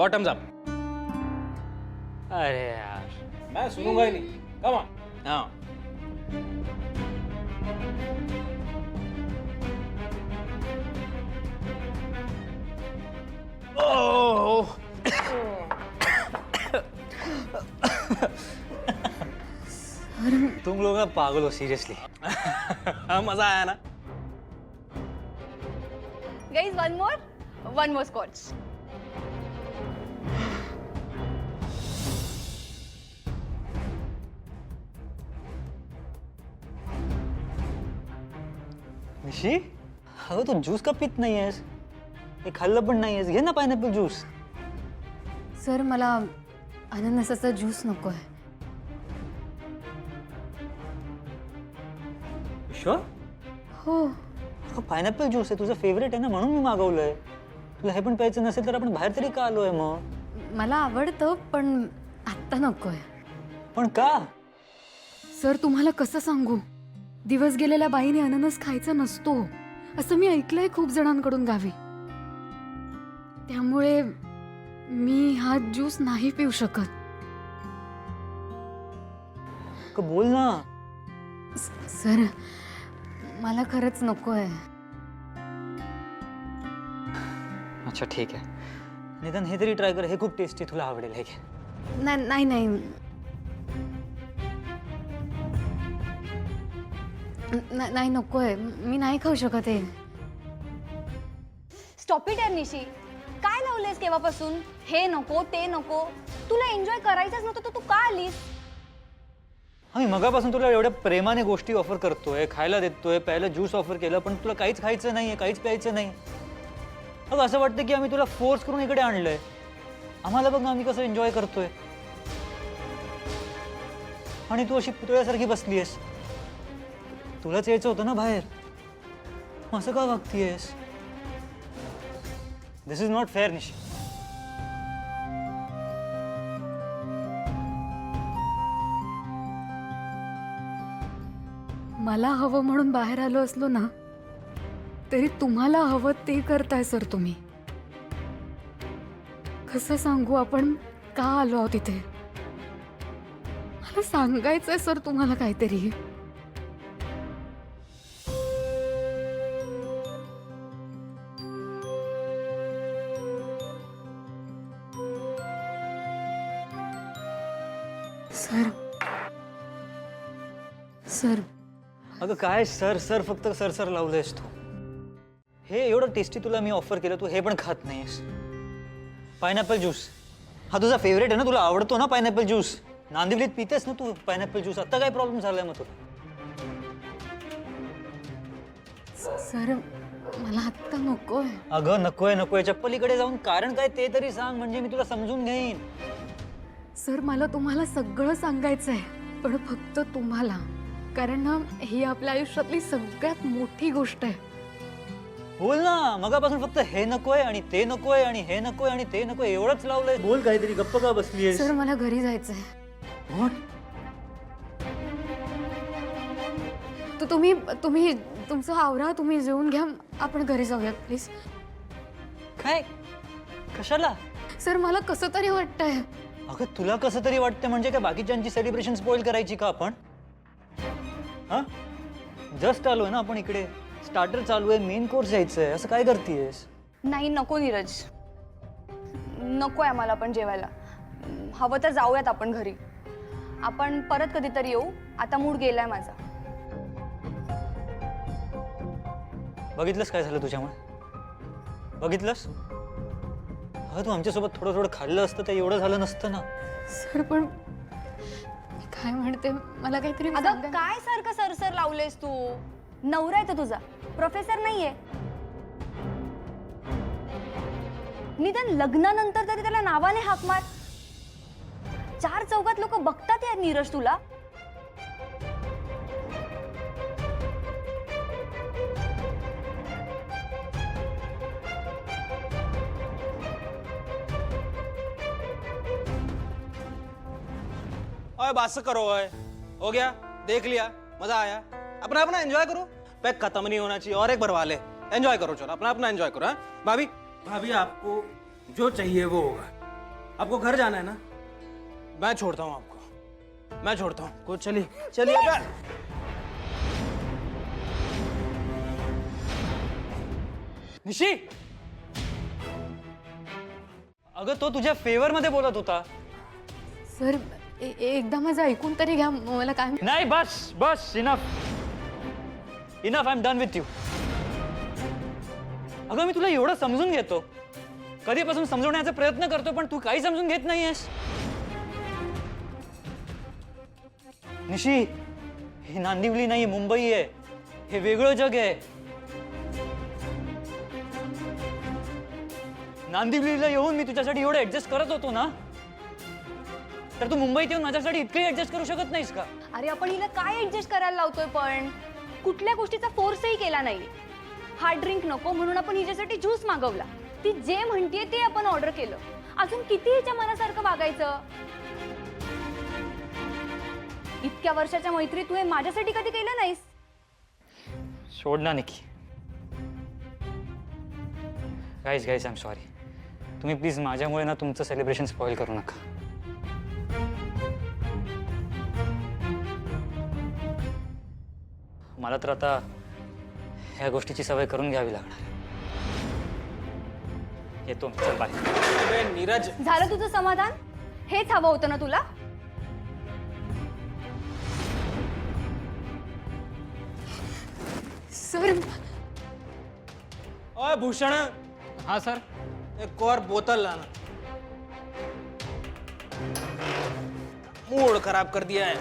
Bottoms up. अरे यार, मैं सुनूंगा ही नहीं। Come on. हाँ ओह तुम लोग ना पागल हो सीरियसली। हाँ, मजा आया ना। Guys, one more scotch. निशी, अगं तू ज्यूस का पित नाही आहेस? हे खाल्लं पण नाही आहेस, घे ना पायनॅपल ज्यूस। सर मला अननसाचा ज्यूस नकोय। शुअर? हो, पायनॅपल ज्यूस आहे तुझं फेवरेट आहे ना, म्हणून मी मागवलंय। तुला हे पण प्यायचं नसेल तर आपण बाहेर तरी का आलोय मग? मला आवडतं पण आत्ता नकोय। पण का? सर तुम्हाला कसं सांगू, दिवस गेलेल्या बाईने अननस खायचा नसतो असं मी ऐकलंय खूप जणांकडून गावी। त्यामुळे मी हा ज्यूस नाही पिऊ शकत। बोल ना। सर मला खरंच नकोय। अच्छा ठीक आहे, निदान हे तरी ट्राय कर, हे खूप टेस्टी, तुला आवडेल। हे घे। नाही नाही नाही नकोय, मी नाही खाऊ शकत हे। स्टॉप इट यार निशी, काय लावलंयस केव्हापासून? हे नको ते नको, तुला एन्जॉय करायचंच नव्हतं तर तू का आलीस? मी मगापासून तुला एवढ्या प्रेमाने गोष्टी ऑफर करतोय, खायला देतोय, प्यायला ज्यूस ऑफर केलं, पण तुला काहीच खायचं नाहीये, काहीच प्यायचं नाही। अगं असं वाटतं की आम्ही तुला फोर्स करून इकडे आणलंय। आम्हाला बघ आम्ही कसं एन्जॉय करतोय, आणि तू अशी पुतळ्यासारखी बसलीयस। तुलाच यायचं होतं ना बाहेर, असं का वागतीयस? दिस इज नॉट फेअर निशी। मला हवं म्हणून बाहेर आलो असलो ना तरी तुम्हाला हवं ते करताय सर तुम्ही। कसं सांगू आपण का आलो आहोत इथे? मला सांगायचंय सर तुम्हाला काहीतरी। सर सर अगं काय सर सर, फक्त सर सर लावलंयस तू। हे एवढं टेस्टी तुला मी ऑफर केलं, तू हे पण खात नाहीस। पायनॅपल ज्यूस हा तुझा फेवरेट आहे ना, तुला आवडतो ना पायनॅपल ज्यूस? नांदिवलीत पितेस ना तू पायनॅपल ज्यूस, आता काय प्रॉब्लेम झालाय मग तुला? सर मला आत्ता नकोय। अगं नकोय नकोय, चप्पलीकडे जाऊन कारण काय ते तरी सांग, म्हणजे मी तुला समजून घेईन। सर मला तुम्हाला सगळं सांगायचंय, पण फक्त तुम्हाला, कारण ना ही आपल्या आयुष्यातली सगळ्यात मोठी गोष्ट आहे। बोल ना, मगापासून फक्त हे नकोय आणि ते नकोय आणि हे नकोय आणि ते नकोय एवढंच लावलंय। बोल काहीतरी, गप्प का बसलीयस? सर मला घरी जायचंय। तुम्ही तुम्ही तुमचं आवरा, तुम्ही जेवून घ्या, आपण घरी जाऊयात प्लीज। काय? कशाला? सर मला कसं तरी वाटतंय। अगं तुला कसं तरी वाटतं म्हणजे काय बाकीच्यांची सेलिब्रेशन स्पॉइल करायची का आपण? हा, जस्ट आलोय ना आपण इकडे, स्टार्टर चालू आहे, मेन कोर्स यायचंय, असं काय करतेयस? नाही नको नीरज, नकोय आम्हाला पण जेवायला। हवं तर जाऊयात आपण घरी, आपण परत कधीतरी येऊ, आता मूड गेलाय माझा। बघितलंस काय झालं तुझ्यामुळे? बघितलंस? अगं तू आमच्यासोबत थोडं थोडं खाल्लं असतं तर एवढं झालं नसतं ना। सर पण मी काय म्हणते, मला काहीतरी अगं सांगा। काय सारखं सरसर लावलेस तू? नवरा आहे तो तुझा, प्रोफेसर नाहीये। निदान लग्नानंतर तरी त्याला नावाने हाक मार। चार चौकात लोक बघतात यार नीरज तुला। ओए बस करो, ओए हो गया, देख लिया, मजा आया, अपना अपना एंजॉय करो। पैक खत्म नहीं होना चाहिए, और एक भरवा ले। एंजॉय करो, चलो अपना अपना एंजॉय करो। हाँ भाभी, भाभी आपको जो चाहिए वो होगा। आपको घर जाना है ना? मैं छोड़ता हूँ आपको, मैं छोड़ता हूँ को। चलिए चलिए निशी, अगं तो तुझ्या फेवर मध्ये बोलत होता. सर एकदा माझं ऐकून तरी घ्या. मला काय नाही, बस बस, enough enough, I am done with you. अगं मी तुला एवढं समजून घेतो, कधीपासून समजवण्याचा प्रयत्न करतो, पण तू काही समजून घेत नाहीयेस. निशी, ही नांदिवली नाही, मुंबई आहे. हे वेगळं जग आहे. नांदिवलीला येऊन मी तुझ्यासाठी एवढं ऍडजस्ट करत होतो ना, तर तू मुंबईत येऊन माझ्यासाठी इतकं ऍडजस्ट करू शकत नाहीस का? अरे आपण हिला काय ऍडजस्ट करायला लावतोय? पण कुठल्या गोष्टीचा फोर्सही केला नाही. हा ड्रिंक नको म्हणून आपण हिच्यासाठी ज्यूस मागवला. ती जे म्हणतीये ते आपण ऑर्डर केलं. अजून किती हिच्या मनासारखं वागायचं? इतक्या वर्षाच्या मैत्री तू हे माझ्यासाठी कधी केलं नाहीस. सोड ना Nikki. Guys guys, I am sorry. तुम्ही प्लीज माझ्यामुळे ना तुमचं सेलिब्रेशन स्पॉइल करू नका. मला तर आता ह्या गोष्टीची सवय करून घ्यावी लागणार. येतो, चल बाय. अबे नीरज, झालं तुझं समाधान? हेच हवं होतं ना तुला? सर ओए भूषण, हाँ सर. एक और बोतल लाना. मूड खराब कर दिया है.